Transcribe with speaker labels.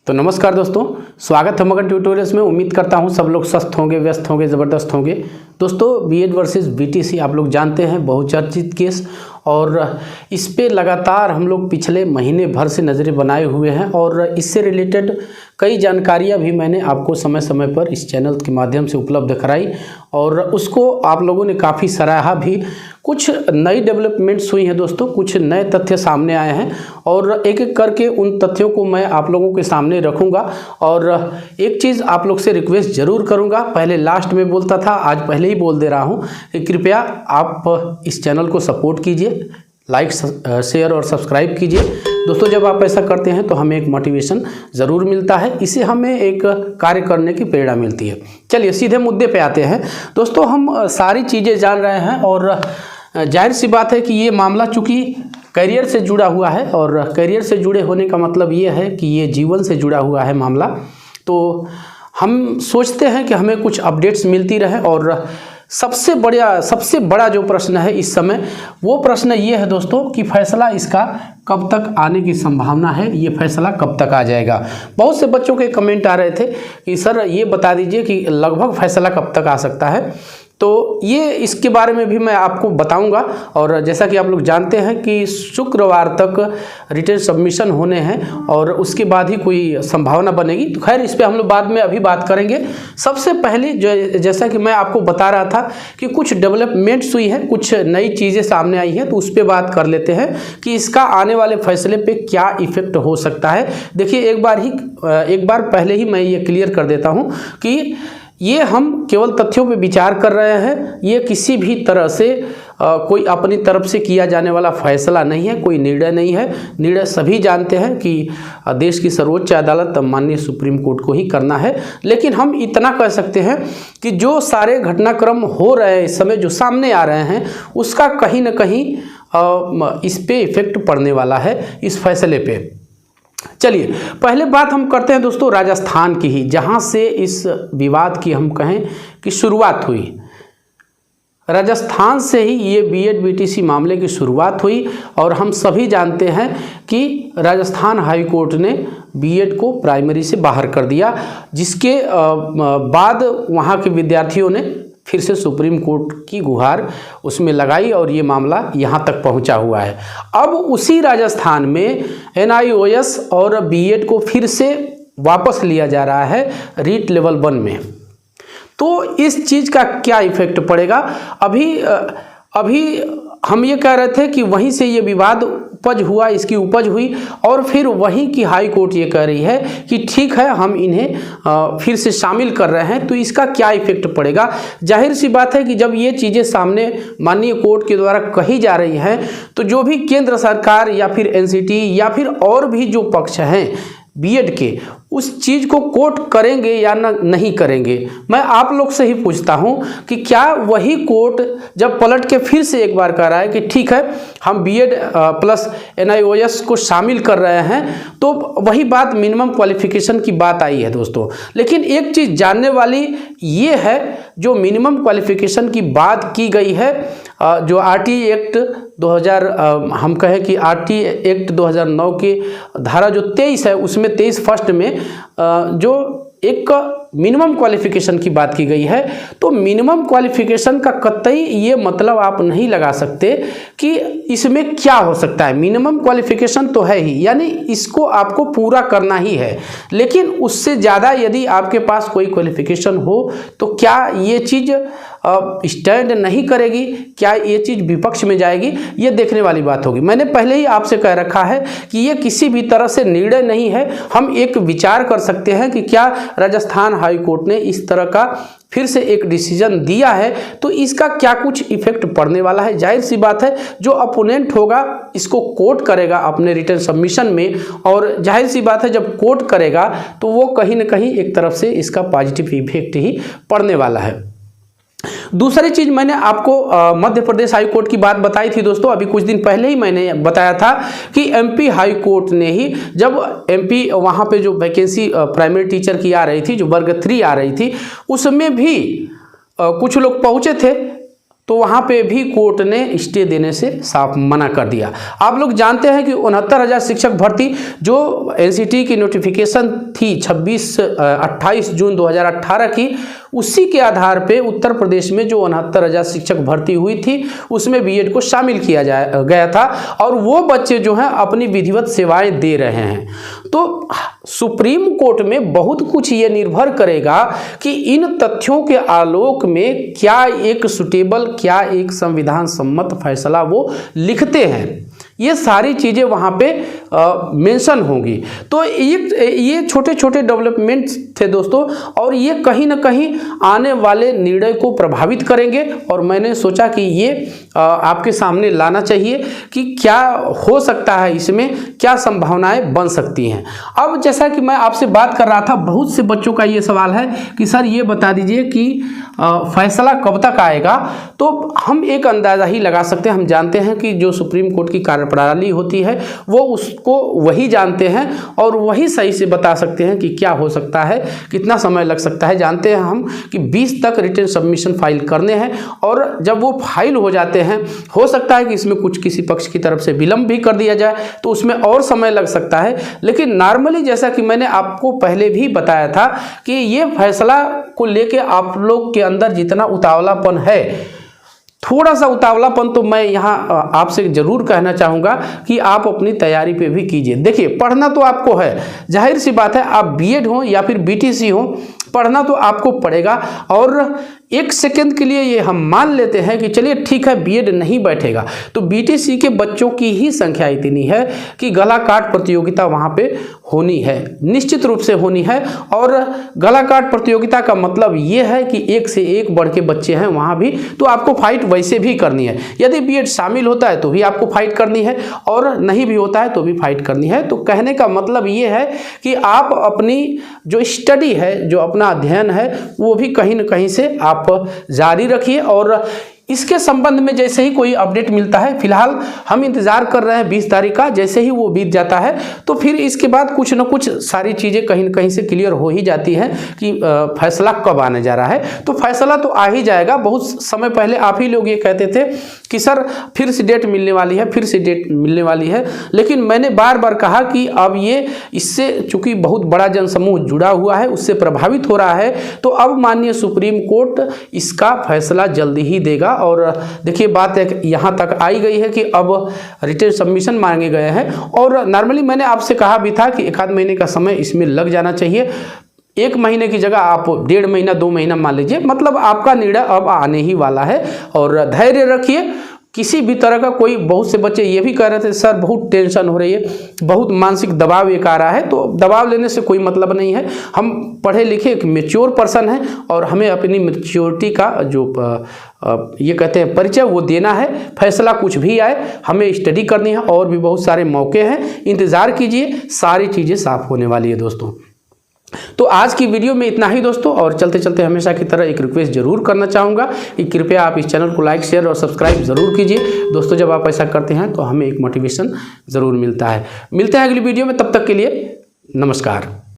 Speaker 1: तो नमस्कार दोस्तों, स्वागत है मगन ट्यूटोरियल्स में। उम्मीद करता हूं सब लोग स्वस्थ होंगे, व्यस्त होंगे, ज़बरदस्त होंगे। दोस्तों, बीएड वर्सेस बीटीसी आप लोग जानते हैं, बहुचर्चित केस, और इस पे लगातार हम लोग पिछले महीने भर से नज़रें बनाए हुए हैं और इससे रिलेटेड कई जानकारियां भी मैंने आपको समय समय पर इस चैनल के माध्यम से उपलब्ध कराई और उसको आप लोगों ने काफ़ी सराहा भी। कुछ नई डेवलपमेंट्स हुई हैं दोस्तों, कुछ नए तथ्य सामने आए हैं और एक एक करके उन तथ्यों को मैं आप लोगों के सामने रखूंगा। और एक चीज़ आप लोग से रिक्वेस्ट ज़रूर करूंगा, पहले लास्ट में बोलता था, आज पहले ही बोल दे रहा हूं कि कृपया आप इस चैनल को सपोर्ट कीजिए, लाइक शेयर और सब्सक्राइब कीजिए दोस्तों। जब आप ऐसा करते हैं तो हमें एक मोटिवेशन ज़रूर मिलता है, इससे हमें एक कार्य करने की प्रेरणा मिलती है। चलिए सीधे मुद्दे पे आते हैं दोस्तों। हम सारी चीज़ें जान रहे हैं और जाहिर सी बात है कि ये मामला चूँकि करियर से जुड़ा हुआ है और करियर से जुड़े होने का मतलब ये है कि ये जीवन से जुड़ा हुआ है मामला, तो हम सोचते हैं कि हमें कुछ अपडेट्स मिलती रहे। और सबसे बड़ा जो प्रश्न है इस समय, वो प्रश्न ये है दोस्तों कि फैसला इसका कब तक आने की संभावना है, ये फैसला कब तक आ जाएगा। बहुत से बच्चों के कमेंट आ रहे थे कि सर ये बता दीजिए कि लगभग फैसला कब तक आ सकता है, तो ये इसके बारे में भी मैं आपको बताऊंगा। और जैसा कि आप लोग जानते हैं कि शुक्रवार तक रिटन सबमिशन होने हैं और उसके बाद ही कोई संभावना बनेगी, तो खैर इस पे हम लोग बाद में अभी बात करेंगे। सबसे पहले जैसा कि मैं आपको बता रहा था कि कुछ डेवलपमेंट्स हुई हैं, कुछ नई चीज़ें सामने आई हैं, तो उस पर बात कर लेते हैं कि इसका आने वाले फैसले पे क्या इफेक्ट हो सकता है। देखिए एक बार पहले ही मैं ये क्लियर कर देता हूँ कि ये हम केवल तथ्यों पे विचार कर रहे हैं, ये किसी भी तरह से कोई अपनी तरफ से किया जाने वाला फैसला नहीं है, कोई निर्णय नहीं है। निर्णय सभी जानते हैं कि देश की सर्वोच्च अदालत माननीय सुप्रीम कोर्ट को ही करना है। लेकिन हम इतना कह सकते हैं कि जो सारे घटनाक्रम हो रहे हैं इस समय, जो सामने आ रहे हैं, उसका कहीं ना कहीं इस पे इफेक्ट पड़ने वाला है, इस फैसले पे। चलिए पहले बात हम करते हैं दोस्तों राजस्थान की ही, जहां से इस विवाद की हम कहें कि शुरुआत हुई। राजस्थान से ही ये बीएड बीटीसी मामले की शुरुआत हुई और हम सभी जानते हैं कि राजस्थान हाई कोर्ट ने बीएड को प्राइमरी से बाहर कर दिया, जिसके बाद वहां के विद्यार्थियों ने फिर से सुप्रीम कोर्ट की गुहार उसमें लगाई और ये मामला यहाँ तक पहुँचा हुआ है। अब उसी राजस्थान में एनआईओएस और बीएड को फिर से वापस लिया जा रहा है रीट लेवल 1 में। तो इस चीज़ का क्या इफेक्ट पड़ेगा? अभी हम ये कह रहे थे कि वहीं से ये विवाद इसकी उपज हुई और फिर वहीं की हाई कोर्ट ये कह रही है कि ठीक है, हम इन्हें फिर से शामिल कर रहे हैं। तो इसका क्या इफेक्ट पड़ेगा? जाहिर सी बात है कि जब ये चीज़ें सामने माननीय कोर्ट के द्वारा कही जा रही हैं, तो जो भी केंद्र सरकार या फिर एनसीटी या फिर और भी जो पक्ष हैं बीएड के, उस चीज़ को कोर्ट करेंगे या नहीं करेंगे। मैं आप लोग से ही पूछता हूं कि क्या वही कोर्ट जब पलट के फिर से एक बार कह रहा है कि ठीक है, हम बीएड प्लस एनआईओएस को शामिल कर रहे हैं, तो वही बात मिनिमम क्वालिफिकेशन की बात आई है दोस्तों। लेकिन एक चीज़ जानने वाली ये है, जो मिनिमम क्वालिफिकेशन की बात की गई है, जो आरटी एक्ट 2000 हम कहें कि आरटी एक्ट 2009 की धारा जो 23 है, उसमें 23 फर्स्ट में जो एक मिनिमम क्वालिफिकेशन की बात की गई है। तो मिनिमम क्वालिफिकेशन का कतई ये मतलब आप नहीं लगा सकते कि इसमें क्या हो सकता है। मिनिमम क्वालिफिकेशन तो है ही, यानी इसको आपको पूरा करना ही है। लेकिन उससे ज़्यादा यदि आपके पास कोई क्वालिफिकेशन हो तो क्या ये चीज़ स्टैंड नहीं करेगी, क्या ये चीज़ विपक्ष में जाएगी, ये देखने वाली बात होगी। मैंने पहले ही आपसे कह रखा है कि ये किसी भी तरह से निर्णय नहीं है। हम एक विचार कर सकते हैं कि क्या राजस्थान हाई कोर्ट ने इस तरह का फिर से एक डिसीजन दिया है तो इसका क्या कुछ इफेक्ट पड़ने वाला है। जाहिर सी बात है, जो अपोनेंट होगा इसको कोर्ट करेगा अपने रिटर्न सबमिशन में, और जाहिर सी बात है जब कोर्ट करेगा तो वो कहीं ना कहीं एक तरफ से इसका पॉजिटिव इफेक्ट ही पड़ने वाला है। दूसरी चीज़, मैंने आपको मध्य प्रदेश हाई कोर्ट की बात बताई थी दोस्तों। अभी कुछ दिन पहले ही मैंने बताया था कि एमपी हाई कोर्ट ने ही, जब एमपी वहाँ पे जो वैकेंसी प्राइमरी टीचर की आ रही थी, जो वर्ग 3 आ रही थी, उसमें भी कुछ लोग पहुँचे थे, तो वहाँ पे भी कोर्ट ने स्टे देने से साफ मना कर दिया। आप लोग जानते हैं कि 69,000 शिक्षक भर्ती जो एनसीटी की नोटिफिकेशन थी 28 जून 2018 की, उसी के आधार पे उत्तर प्रदेश में जो 69,000 शिक्षक भर्ती हुई थी उसमें बीएड को शामिल किया गया था और वो बच्चे जो हैं अपनी विधिवत सेवाएं दे रहे हैं। तो सुप्रीम कोर्ट में बहुत कुछ ये निर्भर करेगा कि इन तथ्यों के आलोक में क्या एक सुटेबल, क्या एक संविधान सम्मत फैसला वो लिखते हैं। ये सारी चीज़ें वहाँ पे मेंशन होंगी। तो ये छोटे छोटे डेवलपमेंट्स थे दोस्तों, और ये कहीं ना कहीं आने वाले निर्णय को प्रभावित करेंगे, और मैंने सोचा कि ये आपके सामने लाना चाहिए कि क्या हो सकता है, इसमें क्या संभावनाएं बन सकती हैं। अब जैसा कि मैं आपसे बात कर रहा था, बहुत से बच्चों का ये सवाल है कि सर ये बता दीजिए कि फैसला कब तक आएगा। तो हम एक अंदाज़ा ही लगा सकते हैं। हम जानते हैं कि जो सुप्रीम कोर्ट की कार्यप्रणाली होती है वो उसको वही जानते हैं और वही सही से बता सकते हैं कि क्या हो सकता है, कितना समय लग सकता है। जानते हैं हम कि 20 तक रिटर्न सबमिशन फाइल करने हैं, और जब वो फाइल हो जाते हैं हो सकता है कि इसमें कुछ किसी पक्ष की तरफ से विलंब भी कर दिया जाए, तो उसमें और समय लग सकता है। लेकिन नॉर्मली जैसा कि मैंने आपको पहले भी बताया था कि ये फैसला को लेके आप लोग के अंदर जितना उतावलापन है, थोड़ा सा उतावलापन तो मैं यहाँ आपसे ज़रूर कहना चाहूँगा कि आप अपनी तैयारी पे भी कीजिए। देखिए, पढ़ना तो आपको है, जाहिर सी बात है, आप बीएड हो या फिर बीटीसी हो, पढ़ना तो आपको पड़ेगा। और एक सेकंड के लिए ये हम मान लेते हैं कि चलिए ठीक है बीएड नहीं बैठेगा, तो बीटीसी के बच्चों की ही संख्या इतनी है कि गला काट प्रतियोगिता वहाँ पे होनी है, निश्चित रूप से होनी है। और गला काट प्रतियोगिता का मतलब ये है कि एक से एक बढ़ के बच्चे हैं वहाँ भी, तो आपको फाइट वैसे भी करनी है। यदि बीएड शामिल होता है तो भी आपको फाइट करनी है, और नहीं भी होता है तो भी फाइट करनी है। तो कहने का मतलब ये है कि आप अपनी जो स्टडी है, जो अपना अध्ययन है, वो भी कहीं न कहीं से आप जारी रखिए। और इसके संबंध में जैसे ही कोई अपडेट मिलता है, फिलहाल हम इंतज़ार कर रहे हैं 20 तारीख का, जैसे ही वो बीत जाता है तो फिर इसके बाद कुछ न कुछ सारी चीज़ें कहीं न कहीं से क्लियर हो ही जाती हैं कि फैसला कब आने जा रहा है। तो फैसला तो आ ही जाएगा। बहुत समय पहले आप ही लोग ये कहते थे कि सर फिर से डेट मिलने वाली है, फिर से डेट मिलने वाली है, लेकिन मैंने बार बार कहा कि अब ये इससे चूँकि बहुत बड़ा जनसमूह जुड़ा हुआ है, उससे प्रभावित हो रहा है, तो अब माननीय सुप्रीम कोर्ट इसका फैसला जल्दी ही देगा। और देखिए, बात यहाँ तक आई गई है कि अब रिटर्न सबमिशन मांगे गए हैं, और नॉर्मली मैंने आपसे कहा भी था कि 1 आध महीने का समय इसमें लग जाना चाहिए। 1 महीने की जगह आप 1.5 महीना 2 महीना मान लीजिए, मतलब आपका निर्णय अब आने ही वाला है। और धैर्य रखिए, किसी भी तरह का कोई, बहुत से बच्चे ये भी कह रहे थे सर बहुत टेंशन हो रही है, बहुत मानसिक दबाव एक आ रहा है, तो दबाव लेने से कोई मतलब नहीं है। हम पढ़े लिखे एक मैच्योर पर्सन हैं, और हमें अपनी मैच्योरिटी का जो ये कहते हैं परिचय, वो देना है। फैसला कुछ भी आए, हमें स्टडी करनी है, और भी बहुत सारे मौके हैं, इंतज़ार कीजिए, सारी चीज़ें साफ होने वाली है दोस्तों। तो आज की वीडियो में इतना ही दोस्तों, और चलते चलते हमेशा की तरह एक रिक्वेस्ट जरूर करना चाहूँगा कि कृपया आप इस चैनल को लाइक, शेयर और सब्सक्राइब जरूर कीजिए दोस्तों। जब आप ऐसा करते हैं तो हमें एक मोटिवेशन ज़रूर मिलता है। मिलते हैं अगली वीडियो में, तब तक के लिए नमस्कार।